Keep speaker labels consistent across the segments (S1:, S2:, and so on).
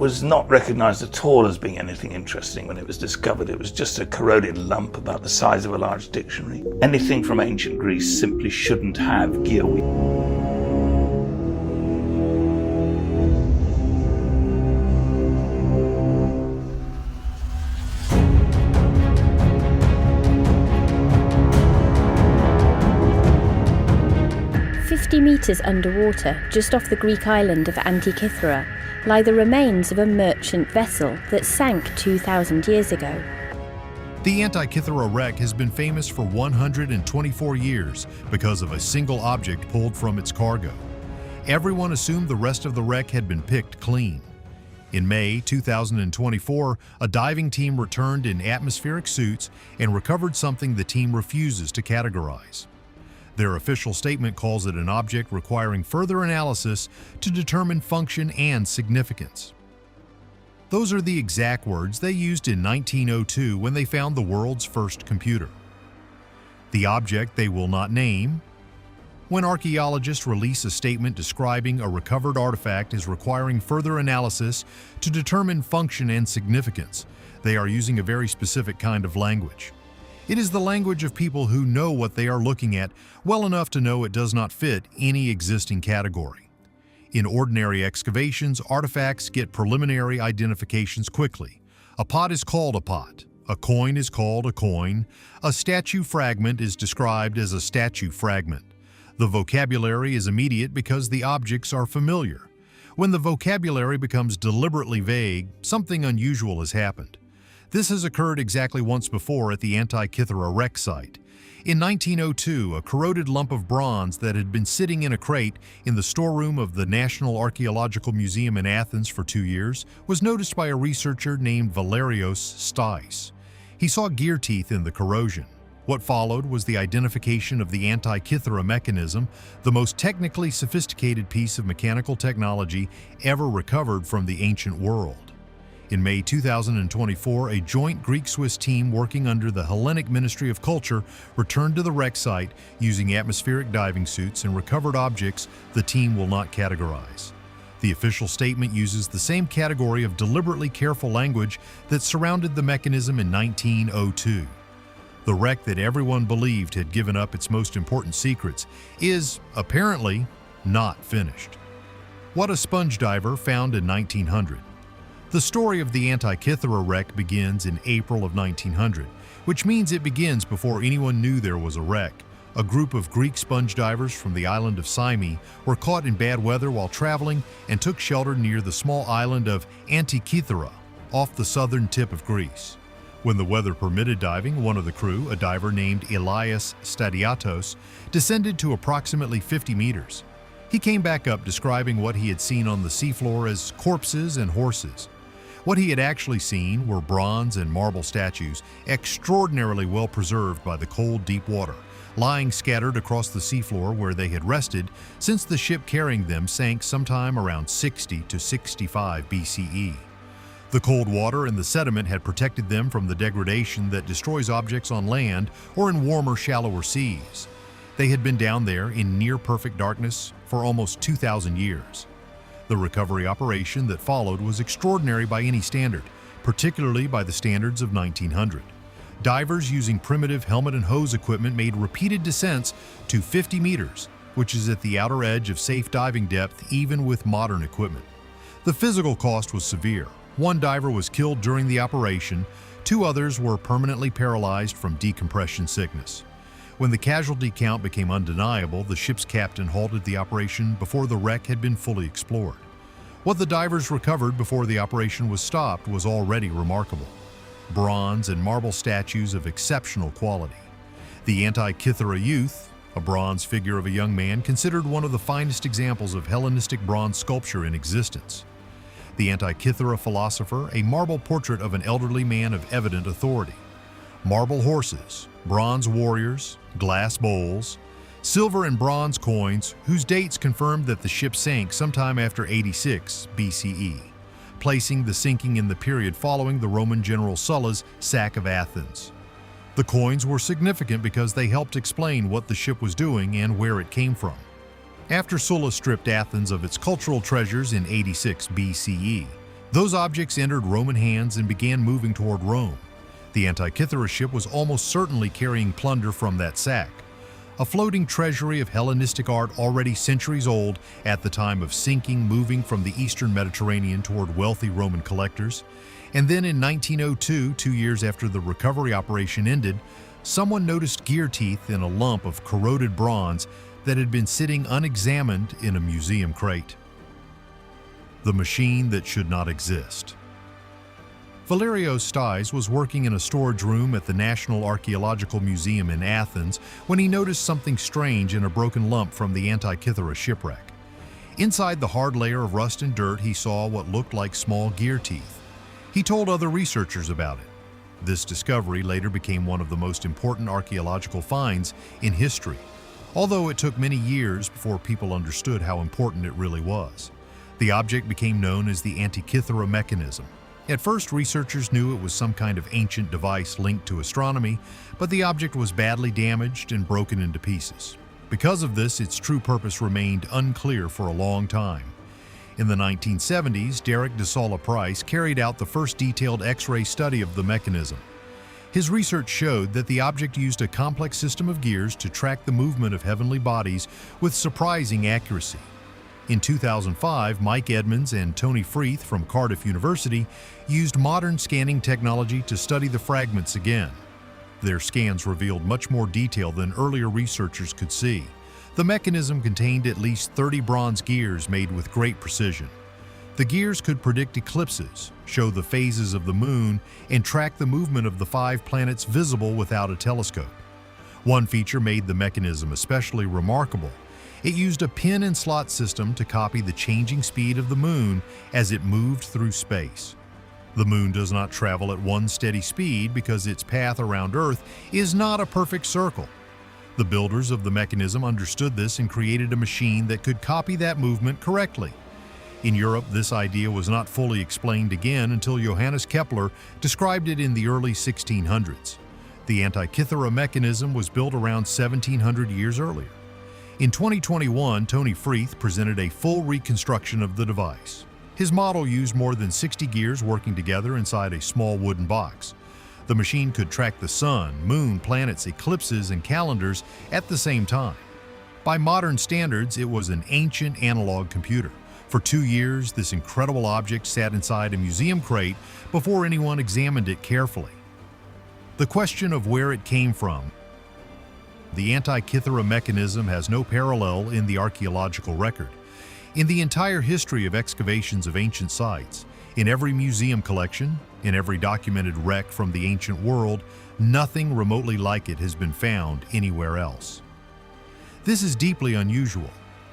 S1: was not recognised at all as being anything interesting when it was discovered. It was just a corroded lump about the size of a large dictionary. Anything from ancient Greece simply shouldn't have gear wheels.
S2: 50 metres underwater, just off the Greek island of Antikythera, lie the remains of a merchant vessel that sank 2,000 years ago.
S3: The Antikythera wreck has been famous for 124 years because of a single object pulled from its cargo. Everyone assumed the rest of the wreck had been picked clean. In May 2024, a diving team returned in atmospheric suits and recovered something the team refuses to categorize. Their official statement calls it an object requiring further analysis to determine function and significance. Those are the exact words they used in 1902 when they found the world's first computer. The object they will not name. When archaeologists release a statement describing a recovered artifact as requiring further analysis to determine function and significance, they are using a very specific kind of language. It is the language of people who know what they are looking at well enough to know it does not fit any existing category. In ordinary excavations, artifacts get preliminary identifications quickly. A pot is called a pot. A coin is called a coin. A statue fragment is described as a statue fragment. The vocabulary is immediate because the objects are familiar. When the vocabulary becomes deliberately vague, something unusual has happened. This has occurred exactly once before at the Antikythera wreck site. In 1902, a corroded lump of bronze that had been sitting in a crate in the storeroom of the National Archaeological Museum in Athens for 2 years was noticed by a researcher named Valerios Stais. He saw gear teeth in the corrosion. What followed was the identification of the Antikythera mechanism, the most technically sophisticated piece of mechanical technology ever recovered from the ancient world. In May 2024, a joint Greek-Swiss team working under the Hellenic Ministry of Culture returned to the wreck site using atmospheric diving suits and recovered objects the team will not categorize. The official statement uses the same category of deliberately careful language that surrounded the mechanism in 1902. The wreck that everyone believed had given up its most important secrets is, apparently, not finished. What a sponge diver found in 1900. The story of the Antikythera wreck begins in April of 1900, which means it begins before anyone knew there was a wreck. A group of Greek sponge divers from the island of Symi were caught in bad weather while traveling and took shelter near the small island of Antikythera, off the southern tip of Greece. When the weather permitted diving, one of the crew, a diver named Elias Stadiatos, descended to approximately 50 meters. He came back up describing what he had seen on the seafloor as corpses and horses. What he had actually seen were bronze and marble statues, extraordinarily well preserved by the cold, deep water, lying scattered across the seafloor where they had rested since the ship carrying them sank sometime around 60 to 65 BCE. The cold water and the sediment had protected them from the degradation that destroys objects on land or in warmer, shallower seas. They had been down there in near-perfect darkness for almost 2,000 years. The recovery operation that followed was extraordinary by any standard, particularly by the standards of 1900. Divers using primitive helmet and hose equipment made repeated descents to 50 meters, which is at the outer edge of safe diving depth even with modern equipment. The physical cost was severe. One diver was killed during the operation, 2 others were permanently paralyzed from decompression sickness. When the casualty count became undeniable, the ship's captain halted the operation before the wreck had been fully explored. What the divers recovered before the operation was stopped was already remarkable. Bronze and marble statues of exceptional quality. The Antikythera youth, a bronze figure of a young man considered one of the finest examples of Hellenistic bronze sculpture in existence. The Antikythera philosopher, a marble portrait of an elderly man of evident authority. Marble horses, bronze warriors, glass bowls, silver and bronze coins whose dates confirmed that the ship sank sometime after 86 BCE, placing the sinking in the period following the Roman general Sulla's sack of Athens. The coins were significant because they helped explain what the ship was doing and where it came from. After Sulla stripped Athens of its cultural treasures in 86 BCE, Those objects entered Roman hands and began moving toward Rome. The Antikythera ship was almost certainly carrying plunder from that sack, a floating treasury of Hellenistic art already centuries old at the time of sinking, moving from the eastern Mediterranean toward wealthy Roman collectors. And then in 1902, 2 years after the recovery operation ended, someone noticed gear teeth in a lump of corroded bronze that had been sitting unexamined in a museum crate. The machine that should not exist. Valerio Stais was working in a storage room at the National Archaeological Museum in Athens when he noticed something strange in a broken lump from the Antikythera shipwreck. Inside the hard layer of rust and dirt, he saw what looked like small gear teeth. He told other researchers about it. This discovery later became one of the most important archaeological finds in history, although it took many years before people understood how important it really was. The object became known as the Antikythera mechanism. At first, researchers knew it was some kind of ancient device linked to astronomy, but the object was badly damaged and broken into pieces. Because of this, its true purpose remained unclear for a long time. In the 1970s, Derek de Solla Price carried out the first detailed X-ray study of the mechanism. His research showed that the object used a complex system of gears to track the movement of heavenly bodies with surprising accuracy. In 2005, Mike Edmonds and Tony Freeth from Cardiff University used modern scanning technology to study the fragments again. Their scans revealed much more detail than earlier researchers could see. The mechanism contained at least 30 bronze gears made with great precision. The gears could predict eclipses, show the phases of the moon, and track the movement of the 5 planets visible without a telescope. One feature made the mechanism especially remarkable. It used a pin and slot system to copy the changing speed of the moon as it moved through space. The moon does not travel at one steady speed because its path around Earth is not a perfect circle. The builders of the mechanism understood this and created a machine that could copy that movement correctly. In Europe, this idea was not fully explained again until Johannes Kepler described it in the early 1600s. The Antikythera mechanism was built around 1700 years earlier. In 2021, Tony Freeth presented a full reconstruction of the device. His model used more than 60 gears working together inside a small wooden box. The machine could track the sun, moon, planets, eclipses, and calendars at the same time. By modern standards, it was an ancient analog computer. For 2 years, this incredible object sat inside a museum crate before anyone examined it carefully. The question of where it came from. The Antikythera mechanism has no parallel in the archaeological record. In the entire history of excavations of ancient sites, in every museum collection, in every documented wreck from the ancient world, nothing remotely like it has been found anywhere else. This is deeply unusual.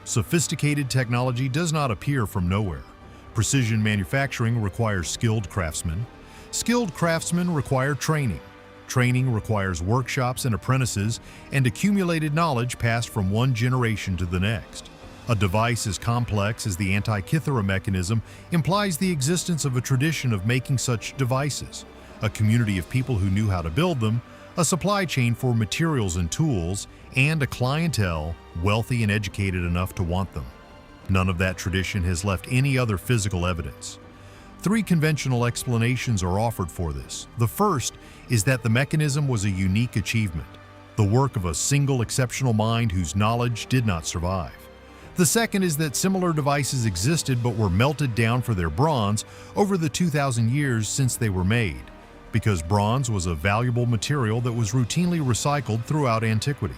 S3: Sophisticated technology does not appear from nowhere. Precision manufacturing requires skilled craftsmen. Skilled craftsmen require training. Training requires workshops and apprentices and accumulated knowledge passed from one generation to the next. A device as complex as the Antikythera mechanism implies the existence of a tradition of making such devices, a community of people who knew how to build them, a supply chain for materials and tools, and a clientele wealthy and educated enough to want them. None of that tradition has left any other physical evidence. 3 conventional explanations are offered for this. The first is that the mechanism was a unique achievement, the work of a single exceptional mind whose knowledge did not survive. The second is that similar devices existed but were melted down for their bronze over the 2,000 years since they were made, because bronze was a valuable material that was routinely recycled throughout antiquity.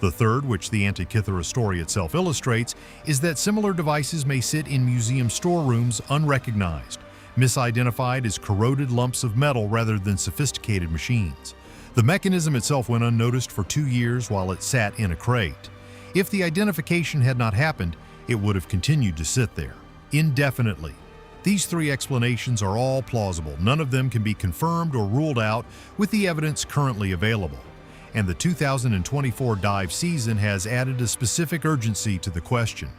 S3: The third, which the Antikythera story itself illustrates, is that similar devices may sit in museum storerooms unrecognized, misidentified as corroded lumps of metal rather than sophisticated machines. The mechanism itself went unnoticed for 2 years while it sat in a crate. If the identification had not happened, it would have continued to sit there, indefinitely. These 3 explanations are all plausible. None of them can be confirmed or ruled out with the evidence currently available. And the 2024 dive season has added a specific urgency to the question.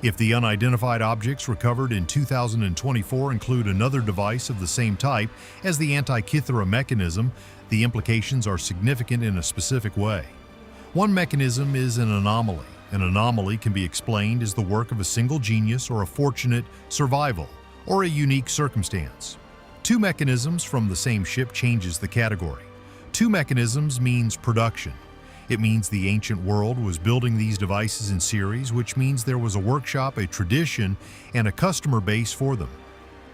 S3: If the unidentified objects recovered in 2024 include another device of the same type as the Antikythera mechanism, the implications are significant in a specific way. One mechanism is an anomaly. An anomaly can be explained as the work of a single genius or a fortunate survival, or a unique circumstance. Two mechanisms from the same ship changes the category. Two mechanisms means production. It means the ancient world was building these devices in series, which means there was a workshop, a tradition, and a customer base for them.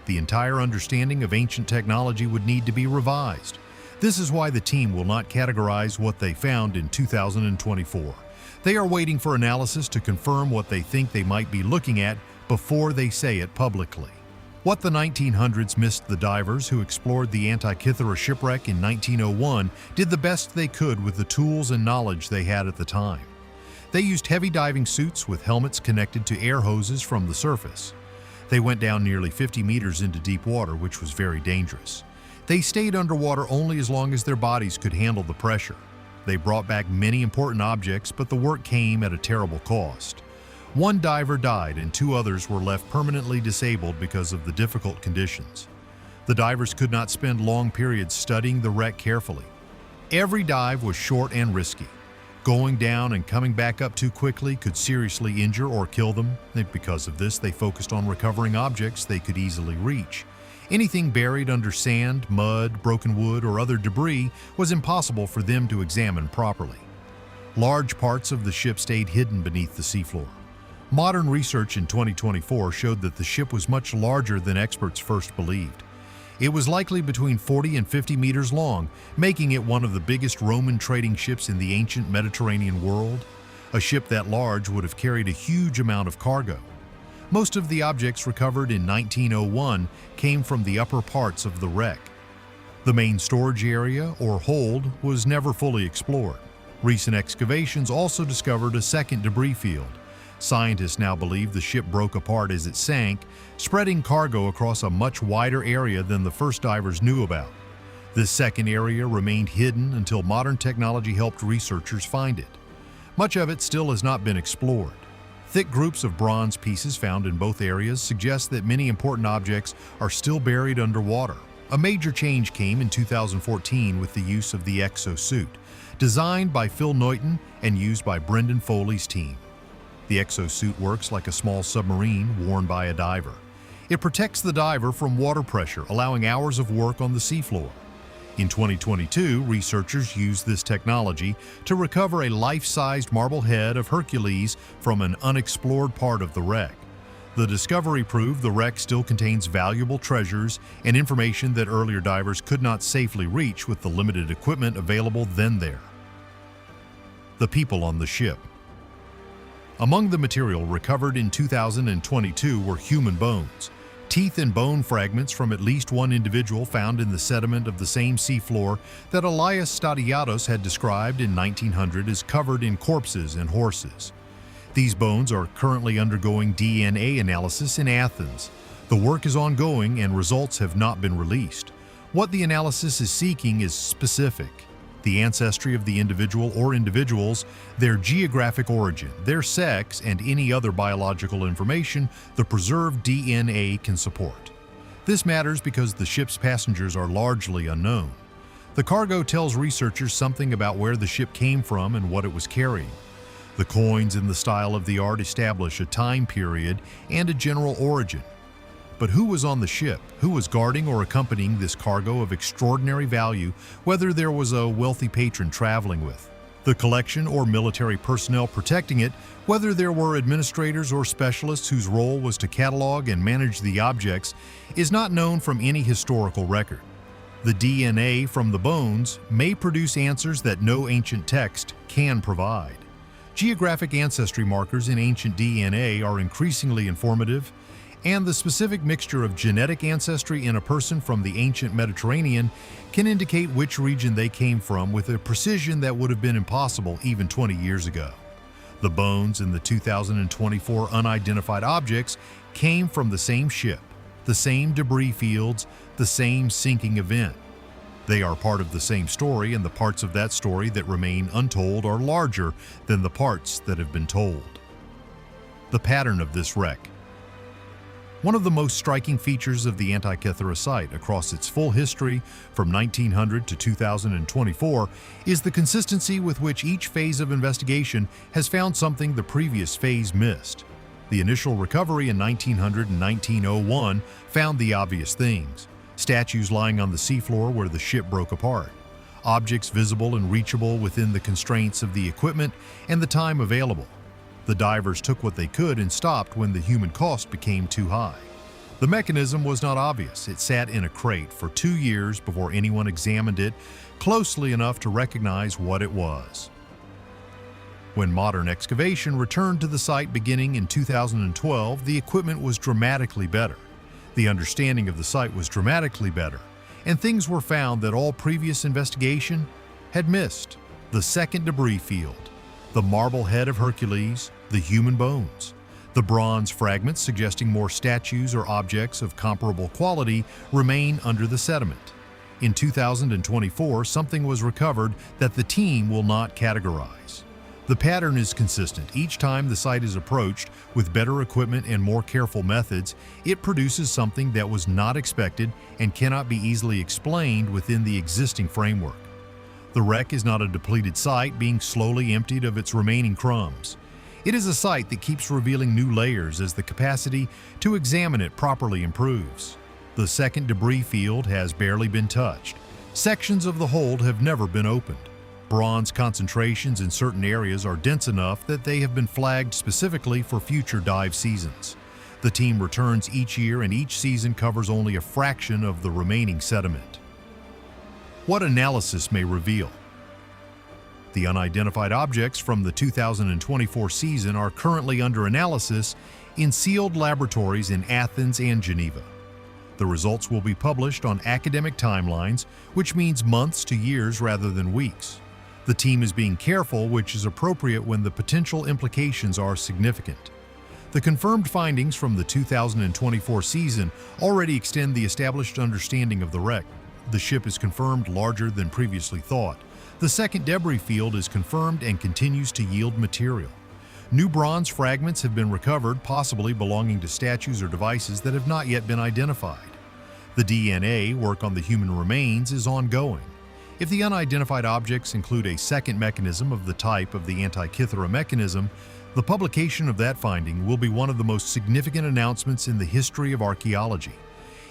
S3: The entire understanding of ancient technology would need to be revised. This is why the team will not categorize what they found in 2024. They are waiting for analysis to confirm what they think they might be looking at before they say it publicly. What the 1900s missed, the divers who explored the Antikythera shipwreck in 1901 did the best they could with the tools and knowledge they had at the time. They used heavy diving suits with helmets connected to air hoses from the surface. They went down nearly 50 meters into deep water, which was very dangerous. They stayed underwater only as long as their bodies could handle the pressure. They brought back many important objects, but the work came at a terrible cost. One diver died and two others were left permanently disabled because of the difficult conditions. The divers could not spend long periods studying the wreck carefully. Every dive was short and risky. Going down and coming back up too quickly could seriously injure or kill them. Because of this, they focused on recovering objects they could easily reach. Anything buried under sand, mud, broken wood, or other debris was impossible for them to examine properly. Large parts of the ship stayed hidden beneath the seafloor. Modern research in 2024 showed that the ship was much larger than experts first believed. It was likely between 40 and 50 meters long, making it one of the biggest Roman trading ships in the ancient Mediterranean world. A ship that large would have carried a huge amount of cargo. Most of the objects recovered in 1901 came from the upper parts of the wreck. The main storage area, or hold, was never fully explored. Recent excavations also discovered a second debris field. Scientists now believe the ship broke apart as it sank, spreading cargo across a much wider area than the first divers knew about. This second area remained hidden until modern technology helped researchers find it. Much of it still has not been explored. Thick groups of bronze pieces found in both areas suggest that many important objects are still buried underwater. A major change came in 2014 with the use of the exosuit, designed by Phil Neuton and used by Brendan Foley's team. The exosuit works like a small submarine worn by a diver. It protects the diver from water pressure, allowing hours of work on the seafloor. In 2022, researchers used this technology to recover a life-sized marble head of Hercules from an unexplored part of the wreck. The discovery proved the wreck still contains valuable treasures and information that earlier divers could not safely reach with the limited equipment available then there. The people on the ship. Among the material recovered in 2022 were human bones. Teeth and bone fragments from at least one individual found in the sediment of the same seafloor that Elias Stadiatos had described in 1900 as covered in corpses and horses. These bones are currently undergoing DNA analysis in Athens. The work is ongoing and results have not been released. What the analysis is seeking is specific: the ancestry of the individual or individuals, their geographic origin, their sex, and any other biological information the preserved DNA can support. This matters because the ship's passengers are largely unknown. The cargo tells researchers something about where the ship came from and what it was carrying. The coins and the style of the art establish a time period and a general origin. But who was on the ship? Who was guarding or accompanying this cargo of extraordinary value, whether there was a wealthy patron traveling with? The collection or military personnel protecting it, whether there were administrators or specialists whose role was to catalog and manage the objects, is not known from any historical record. The DNA from the bones may produce answers that no ancient text can provide. Geographic ancestry markers in ancient DNA are increasingly informative, and the specific mixture of genetic ancestry in a person from the ancient Mediterranean can indicate which region they came from with a precision that would have been impossible even 20 years ago. The bones in the 2024 unidentified objects came from the same ship, the same debris fields, the same sinking event. They are part of the same story, and the parts of that story that remain untold are larger than the parts that have been told. The pattern of this wreck. One of the most striking features of the Antikythera site across its full history from 1900 to 2024 is the consistency with which each phase of investigation has found something the previous phase missed. The initial recovery in 1900 and 1901 found the obvious things: statues lying on the seafloor where the ship broke apart, objects visible and reachable within the constraints of the equipment and the time available. The divers took what they could and stopped when the human cost became too high. The mechanism was not obvious. It sat in a crate for 2 years before anyone examined it closely enough to recognize what it was. When modern excavation returned to the site beginning in 2012, the equipment was dramatically better. The understanding of the site was dramatically better, and things were found that all previous investigation had missed. The second debris field, the marble head of Hercules, the human bones, the bronze fragments suggesting more statues or objects of comparable quality remain under the sediment. In 2024, something was recovered that the team will not categorize. The pattern is consistent. Each time the site is approached with better equipment and more careful methods, it produces something that was not expected and cannot be easily explained within the existing framework. The wreck is not a depleted site being slowly emptied of its remaining crumbs. It is a site that keeps revealing new layers as the capacity to examine it properly improves. The second debris field has barely been touched. Sections of the hold have never been opened. Bronze concentrations in certain areas are dense enough that they have been flagged specifically for future dive seasons. The team returns each year and each season covers only a fraction of the remaining sediment. What analysis may reveal? The unidentified objects from the 2024 season are currently under analysis in sealed laboratories in Athens and Geneva. The results will be published on academic timelines, which means months to years rather than weeks. The team is being careful, which is appropriate when the potential implications are significant. The confirmed findings from the 2024 season already extend the established understanding of the wreck. The ship is confirmed larger than previously thought. The second debris field is confirmed and continues to yield material. New bronze fragments have been recovered, possibly belonging to statues or devices that have not yet been identified. The DNA work on the human remains is ongoing. If the unidentified objects include a second mechanism of the type of the Antikythera mechanism, the publication of that finding will be one of the most significant announcements in the history of archaeology.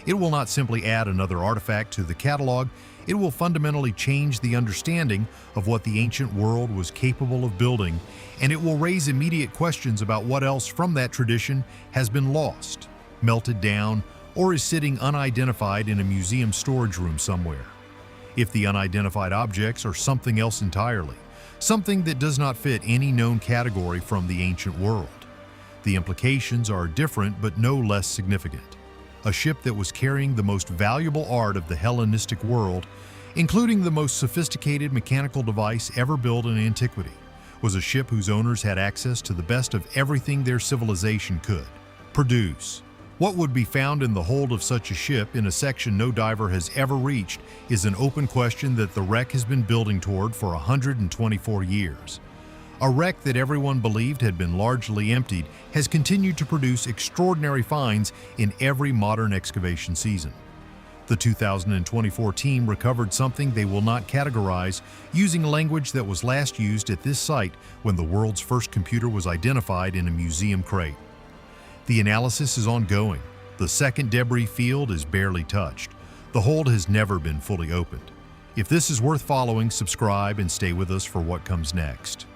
S3: It will not simply add another artifact to the catalog, it will fundamentally change the understanding of what the ancient world was capable of building, and it will raise immediate questions about what else from that tradition has been lost, melted down, or is sitting unidentified in a museum storage room somewhere. If the unidentified objects are something else entirely, something that does not fit any known category from the ancient world, the implications are different but no less significant. A ship that was carrying the most valuable art of the Hellenistic world, including the most sophisticated mechanical device ever built in antiquity, was a ship whose owners had access to the best of everything their civilization could produce. What would be found in the hold of such a ship in a section no diver has ever reached is an open question that the wreck has been building toward for 124 years. A wreck that everyone believed had been largely emptied has continued to produce extraordinary finds in every modern excavation season. The 2024 team recovered something they will not categorize using language that was last used at this site when the world's first computer was identified in a museum crate. The analysis is ongoing. The second debris field is barely touched. The hold has never been fully opened. If this is worth following, subscribe and stay with us for what comes next.